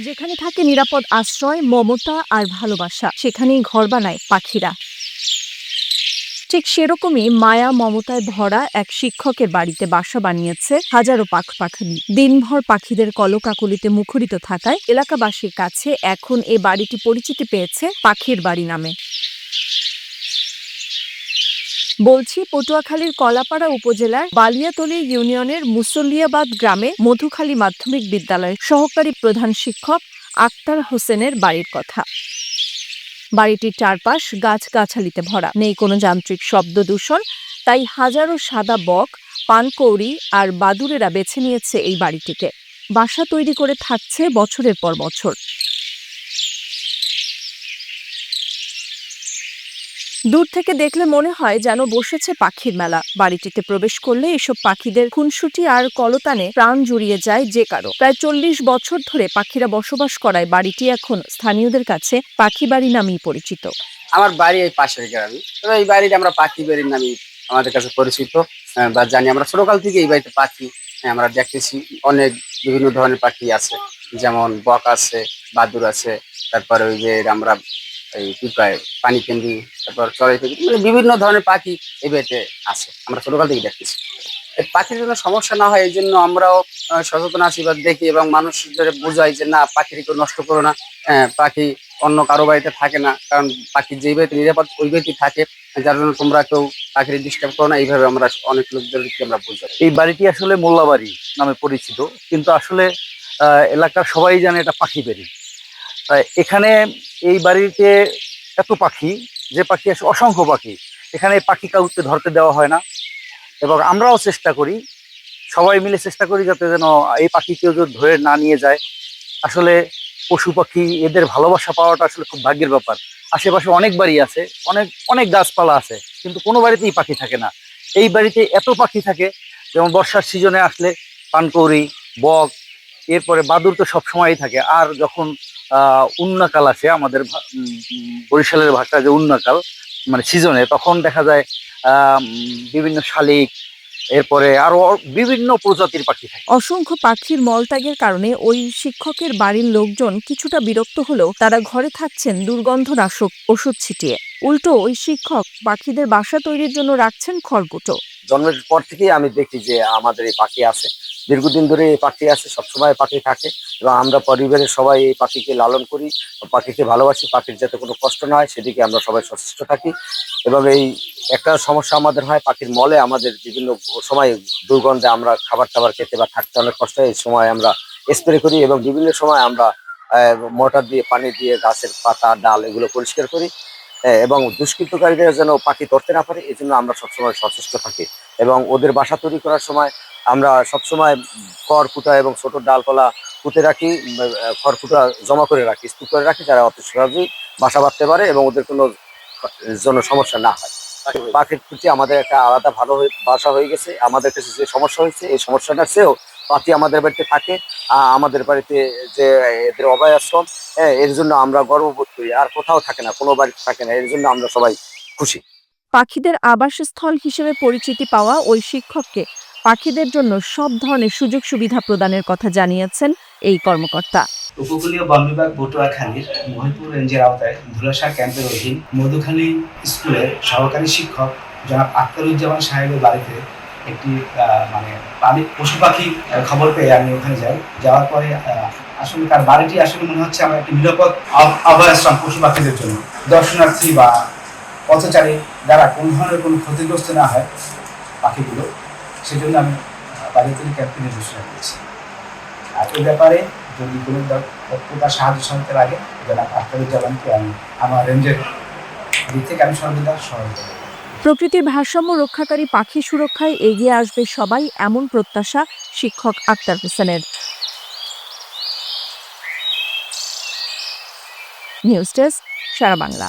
যেখানে থাকে নিরাপদ আশ্রয়, মমতা আর ভালোবাসা, সেখানেই ঘর বানায় পাখিরা। ঠিক সেরকমই মায়া মমতায় ভরা এক শিক্ষকের বাড়িতে বাসা বানিয়েছে হাজারো পাখি। দিনভর পাখিদের কলকাকলিতে মুখরিত থাকায় এলাকাবাসীর কাছে এখন এ বাড়িটি পরিচিতি পেয়েছে পাখির বাড়ি নামে। বলছি পটুয়াখালীর কলাপাড়া উপজেলার বালিয়াতলী ইউনিয়নের মুসল্লিয়াবাদ গ্রামে মধুখালী মাধ্যমিক বিদ্যালয়ের সহকারী প্রধান শিক্ষক আক্তার হোসেনের বাড়ির কথা। বাড়িটির চারপাশ গাছগাছালিতে ভরা, নেই কোনো যান্ত্রিক শব্দ দূষণ, তাই হাজারো সাদা বক, পানকৌড়ি আর বাদুড়েরা বেছে নিয়েছে এই বাড়িটিকে। বাসা তৈরি করে থাকছে বছরের পর বছর। দূর থেকে দেখলে মনে হয় যেন বসেছে পাখির মেলা। বাড়িটিতে প্রবেশ করলে এসব পাখিদের খুনসুটি আর কলতানে প্রাণ জুড়িয়ে যায় যে কারো। প্রায় ৪০ বছর ধরে পাখিরা বসবাস করায় বাড়িটি এখন স্থানীয়দের কাছে পাখি বাড়ি নামেই পরিচিত। আমার বাড়ি এই পাশের গ্রামে, তবে এই বাড়িটা আমরা পাখি বাড়ির নামে আমাদের কাছে পরিচিত বা জানি। আমরা ছোটকাল থেকে এই বাড়িতে পাখি আমরা দেখতেছি। অনেক বিভিন্ন ধরনের পাখি আছে, যেমন বক আছে, বাদুর আছে, তারপরে ওই যে আমরা এই কি কয় পানি কেন্দ্রি, তারপর চড়াই পাখি, মানে বিভিন্ন ধরনের পাখি এই বাড়িতে আছে। আমরা ছোটকাল থেকে দেখতেছি। এই পাখির জন্য সমস্যা না হয় এই জন্য আমরাও সচেতন আছি বা দেখি এবং মানুষদের বোঝাই যে না, পাখিকে নষ্ট করো না। পাখি অন্য কারো বাড়িতে থাকে না, কারণ পাখি যেই বাড়িতে নিরাপদ ওই বাড়িতে থাকে, যার জন্য তোমরা কেউ পাখির ডিস্টার্ব করো না। এইভাবে আমরা অনেক লোকদেরকে আমরা বোঝাই। এই বাড়িটি আসলে মোল্লাবাড়ি নামে পরিচিত, কিন্তু আসলে এলাকার সবাই জানে এটা পাখি বাড়ি। এখানে এই বাড়িতে এত পাখি, যে পাখি আসলে অসংখ্য পাখি, এখানে পাখি কাউকে ধরতে দেওয়া হয় না। এবং আমরাও চেষ্টা করি, সবাই মিলে চেষ্টা করি যাতে যেন এই পাখি কেউ যদি ধরে না নিয়ে যায়। আসলে পশু পাখি এদের ভালোবাসা পাওয়াটা আসলে খুব ভাগ্যের ব্যাপার। আশেপাশে অনেক বাড়ি আছে, অনেক অনেক গাছপালা আছে, কিন্তু কোনো বাড়িতেই পাখি থাকে না। এই বাড়িতে এত পাখি থাকে, যেমন বর্ষার সিজনে আসলে পানকৌড়ি, বক, এরপরে বাদুড় তো সবসময়ই থাকে। আর যখন উন্নাকাল আসে, আমাদের বরিশালের ভাষায় যে উন্নাকাল মানে সিজনে, তখন দেখা যায় বিভিন্ন শালিক, এরপরে আরো বিভিন্ন প্রজাতির পাখি থাকে। অসংখ্য পাখির মলত্যাগের কারণে ওই শিক্ষকের বাড়ির লোকজন কিছুটা বিরক্ত হলেও তারা ঘরে থাকছেন দুর্গন্ধনাশক ওষুধ ছিটিয়ে। উল্টো ওই শিক্ষক পাখিদের বাসা তৈরির জন্য রাখছেন খড়কুটো। জন্মের পর থেকেই আমি দেখি যে আমাদের এই পাখি আছে, দীর্ঘদিন ধরে এই পাখি আছে, সবসময় পাখি থাকে। এবং আমরা পরিবারের সবাই এই পাখিকে লালন করি, পাখিকে ভালোবাসি। পাখির যাতে কোনো কষ্ট না হয় সেদিকে আমরা সবাই সচেষ্ট থাকি। এবং এই একটা সমস্যা আমাদের হয়, পাখির মলে আমাদের বিভিন্ন সময় দুর্গন্ধে আমরা খাবার টাবার খেতে বা থাকতে অনেক কষ্ট হয়। এই সময় আমরা স্প্রে করি এবং বিভিন্ন সময় আমরা মোটর দিয়ে পানি দিয়ে গাছের পাতা ডাল এগুলো পরিষ্কার করি। এবং দুষ্কৃতকারীরা যেন পাখি ধরতে না পারে এই জন্য আমরা সবসময় সচেষ্ট থাকি। এবং ওদের বাসা তৈরি করার সময় আমরা সবসময় খড়কুটা এবং ছোট ডালপালা পুঁতে রাখি, খড়কুটা জমা করে রাখি, স্তূপ করে রাখি, যারা অত সহজেই বাসা বাঁধতে পারে এবং ওদের কোনো জন্য সমস্যা না হয়। পাখির প্রতি আমাদের একটা আলাদা ভালো বাসা হয়ে গেছে। আমাদের কাছে যে সমস্যা হয়েছে, এই সমস্যাটার চেয়েও পাখি আমাদের বাড়িতে থাকে। আমাদের বাড়িতে যে এদের অভয় আশ্রম, এর জন্য আমরা গর্ববোধ করি। আর কোথাও থাকে না, কোনো বাড়িতে থাকে না, এর জন্য আমরা সবাই খুশি। পাখিদের আবাসস্থল হিসেবে পরিচিতি পাওয়া ওই শিক্ষককে পাখিদের জন্য সব ধরনের সুযোগ সুবিধা প্রদানের কথা জানিয়েছেন এই কর্মকর্তা। উপকূলীয় বন বিভাগ পটুয়াখালীর মহিপুর রেঞ্জের আওতায় ধুলাশা ক্যাম্পের অধীন মধুখালী স্কুলের সহকারী শিক্ষক জনাব আখতারুজ্জামান সাহেবের বাড়িতে একটি পশু পাখি খবর পেয়ে আমি ওখানে যাওয়ার পরে আসলে তার বাড়িটি আসলে মনে হচ্ছে আমার একটি নিরাপদ অভয়াশ্রম পশু পাখিদের জন্য। দর্শনার্থী বা পথচারী দ্বারা কোনো ধরনের কোনো ক্ষতিগ্রস্ত না হয় পাখিগুলো, সেজন্য আমি বালিয়াতলী ক্যাম্পে ঘোষণা করেছি। আর এই ব্যাপারে যদি কোনো প্রকার সাহায্য সহায়তা লাগে, জনাব আখতারুজ্জামানকে আমি আমার রেঞ্জের দিক থেকে আমি সর্বদা সহায়তা করব। প্রকৃতির ভারসাম্য রক্ষাকারী পাখি সুরক্ষায় এগিয়ে আসবে সবাই, এমন প্রত্যাশা শিক্ষক আক্তার হোসেনের। নিউজ ডেস্ক, সারা বাংলা।